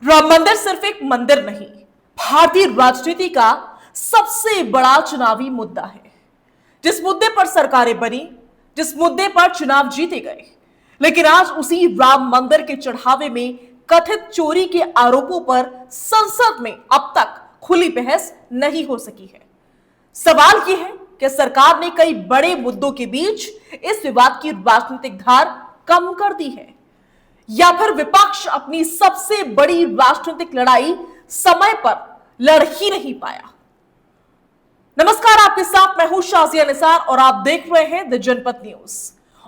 राम मंदिर सिर्फ एक मंदिर नहीं, भारतीय राजनीति का सबसे बड़ा चुनावी मुद्दा है। जिस मुद्दे पर सरकारें बनी, जिस मुद्दे पर चुनाव जीते गए, लेकिन आज उसी राम मंदिर के चढ़ावे में कथित चोरी के आरोपों पर संसद में अब तक खुली बहस नहीं हो सकी है। सवाल यह है कि सरकार ने कई बड़े मुद्दों के बीच इस विवाद की राजनीतिक धार कम कर दी है, या फिर विपक्ष अपनी सबसे बड़ी राजनीतिक लड़ाई समय पर लड़ ही नहीं पाया। नमस्कार, आपके साथ मैं हूं शाजिया निसार और आप देख रहे हैं द जनपद न्यूज।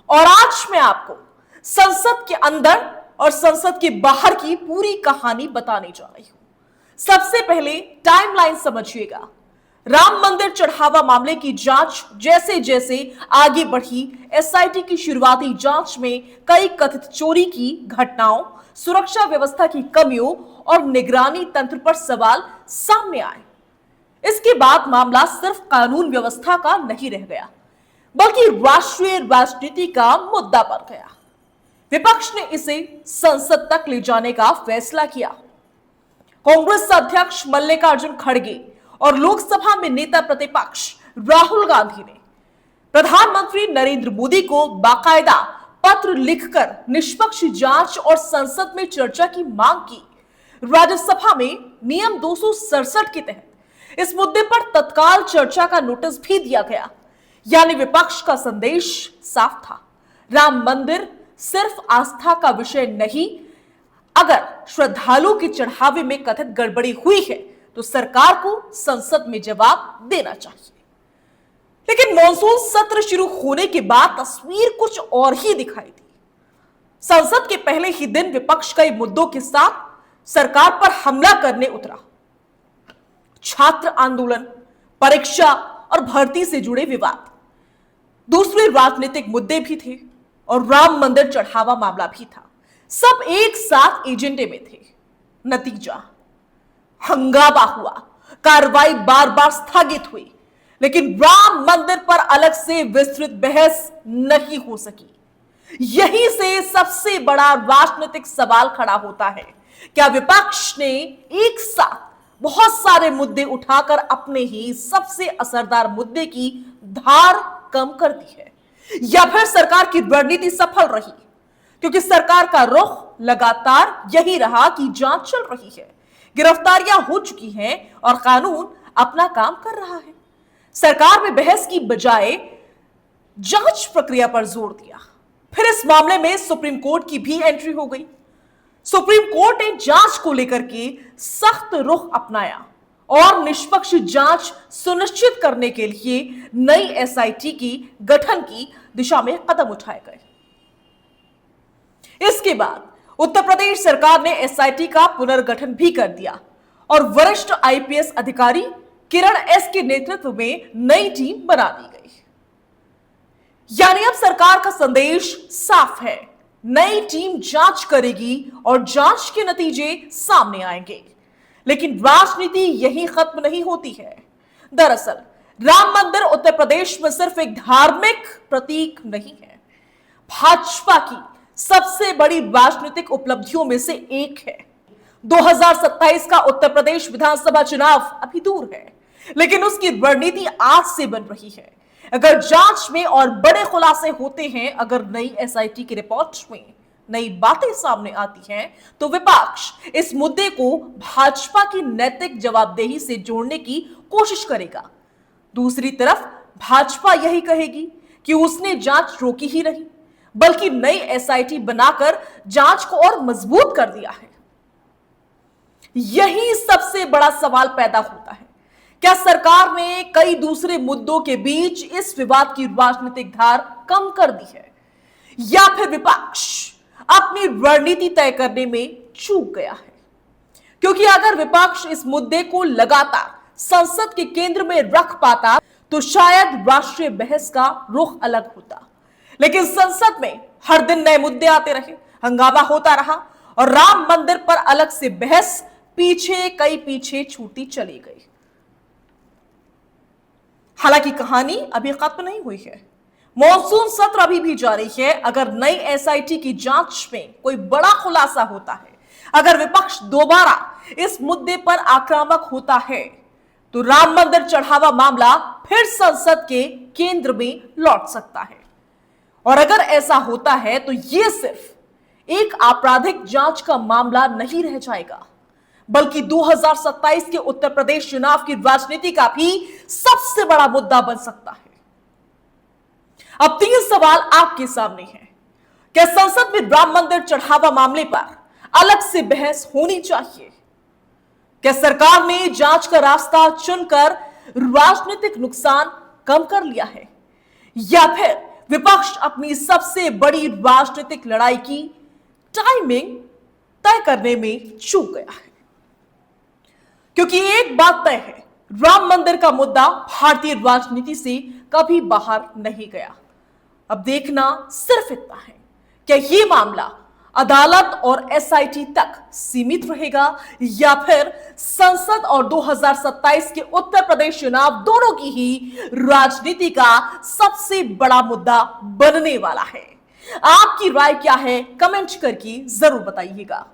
और आज मैं आपको संसद के अंदर और संसद के बाहर की पूरी कहानी बताने जा रही हूं। सबसे पहले टाइमलाइन समझिएगा। राम मंदिर चढ़ावा मामले की जांच जैसे जैसे आगे बढ़ी, एसआईटी की शुरुआती जांच में कई कथित चोरी की घटनाओं, सुरक्षा व्यवस्था की कमियों और निगरानी तंत्र पर सवाल सामने आए। इसके बाद मामला सिर्फ कानून व्यवस्था का नहीं रह गया, बल्कि राष्ट्रीय राजनीति का मुद्दा बन गया। विपक्ष ने इसे संसद तक ले जाने का फैसला किया। कांग्रेस अध्यक्ष मल्लिकार्जुन खड़गे और लोकसभा में नेता प्रतिपक्ष राहुल गांधी ने प्रधानमंत्री नरेंद्र मोदी को बाकायदा पत्र लिखकर निष्पक्ष जांच और संसद में चर्चा की मांग की। राज्यसभा में नियम 267 के तहत इस मुद्दे पर तत्काल चर्चा का नोटिस भी दिया गया। यानी विपक्ष का संदेश साफ था, राम मंदिर सिर्फ आस्था का विषय नहीं, अगर श्रद्धालुओं के चढ़ावे में कथित गड़बड़ी हुई है तो सरकार को संसद में जवाब देना चाहिए। लेकिन मॉनसून सत्र शुरू होने के बाद तस्वीर कुछ और ही दिखाई दी। संसद के पहले ही दिन विपक्ष कई मुद्दों के साथ सरकार पर हमला करने उतरा। छात्र आंदोलन, परीक्षा और भर्ती से जुड़े विवाद, दूसरे राजनीतिक मुद्दे भी थे और राम मंदिर चढ़ावा मामला भी था। सब एक साथ एजेंडे में थे। नतीजा हंगामा हुआ, कार्रवाई बार बार स्थगित हुई, लेकिन राम मंदिर पर अलग से विस्तृत बहस नहीं हो सकी। यहीं से सबसे बड़ा राजनीतिक सवाल खड़ा होता है, क्या विपक्ष ने एक साथ बहुत सारे मुद्दे उठाकर अपने ही सबसे असरदार मुद्दे की धार कम कर दी है, या फिर सरकार की रणनीति सफल रही? क्योंकि सरकार का रुख लगातार यही रहा कि जांच चल रही है, गिरफ्तारियां हो चुकी हैं और कानून अपना काम कर रहा है। सरकार ने बहस की बजाय जांच प्रक्रिया पर जोर दिया। फिर इस मामले में सुप्रीम कोर्ट की भी एंट्री हो गई। सुप्रीम कोर्ट ने जांच को लेकर के सख्त रुख अपनाया और निष्पक्ष जांच सुनिश्चित करने के लिए नई एसआईटी की गठन की दिशा में कदम उठाए गए। इसके बाद उत्तर प्रदेश सरकार ने एसआईटी का पुनर्गठन भी कर दिया और वरिष्ठ आईपीएस अधिकारी किरण एस के नेतृत्व में नई टीम बना दी गई। यानी अब सरकार का संदेश साफ है, नई टीम जांच करेगी और जांच के नतीजे सामने आएंगे। लेकिन राजनीति यही खत्म नहीं होती है। दरअसल राम मंदिर उत्तर प्रदेश में सिर्फ एक धार्मिक प्रतीक नहीं है, भाजपा की सबसे बड़ी राजनीतिक उपलब्धियों में से एक है। 2027 का उत्तर प्रदेश विधानसभा चुनाव अभी दूर है, लेकिन उसकी रणनीति आज से बन रही है। अगर जांच में और बड़े खुलासे होते हैं, अगर नई एसआईटी की रिपोर्ट में नई बातें सामने आती हैं, तो विपक्ष इस मुद्दे को भाजपा की नैतिक जवाबदेही से जोड़ने की कोशिश करेगा। दूसरी तरफ भाजपा यही कहेगी कि उसने जांच रोकी ही नहीं, बल्कि नई एसआईटी बनाकर जांच को और मजबूत कर दिया है। यही सबसे बड़ा सवाल पैदा होता है, क्या सरकार ने कई दूसरे मुद्दों के बीच इस विवाद की राजनीतिक धार कम कर दी है, या फिर विपक्ष अपनी रणनीति तय करने में चूक गया है? क्योंकि अगर विपक्ष इस मुद्दे को लगातार संसद के केंद्र में रख पाता तो शायद राष्ट्रीय बहस का रुख अलग होता। लेकिन संसद में हर दिन नए मुद्दे आते रहे, हंगामा होता रहा और राम मंदिर पर अलग से बहस कई पीछे छूटती चली गई। हालांकि कहानी अभी खत्म नहीं हुई है। मॉनसून सत्र अभी भी जारी है। अगर नई एसआईटी की जांच में कोई बड़ा खुलासा होता है, अगर विपक्ष दोबारा इस मुद्दे पर आक्रामक होता है तो राम मंदिर चढ़ावा मामला फिर संसद के केंद्र में लौट सकता है। और अगर ऐसा होता है तो यह सिर्फ एक आपराधिक जांच का मामला नहीं रह जाएगा, बल्कि 2027 के उत्तर प्रदेश चुनाव की राजनीति का भी सबसे बड़ा मुद्दा बन सकता है। अब 3 सवाल आपके सामने हैं। क्या संसद में राम मंदिर चढ़ावा मामले पर अलग से बहस होनी चाहिए? क्या सरकार ने जांच का रास्ता चुनकर राजनीतिक नुकसान कम कर लिया है, या फिर विपक्ष अपनी सबसे बड़ी राजनीतिक लड़ाई की टाइमिंग तय करने में चूक गया है? क्योंकि एक बात तय है, राम मंदिर का मुद्दा भारतीय राजनीति से कभी बाहर नहीं गया। अब देखना सिर्फ इतना है, क्या यह मामला अदालत और एसआईटी तक सीमित रहेगा या फिर संसद और 2027 के उत्तर प्रदेश चुनाव दोनों की ही राजनीति का सबसे बड़ा मुद्दा बनने वाला है? आपकी राय क्या है, कमेंट करके जरूर बताइएगा।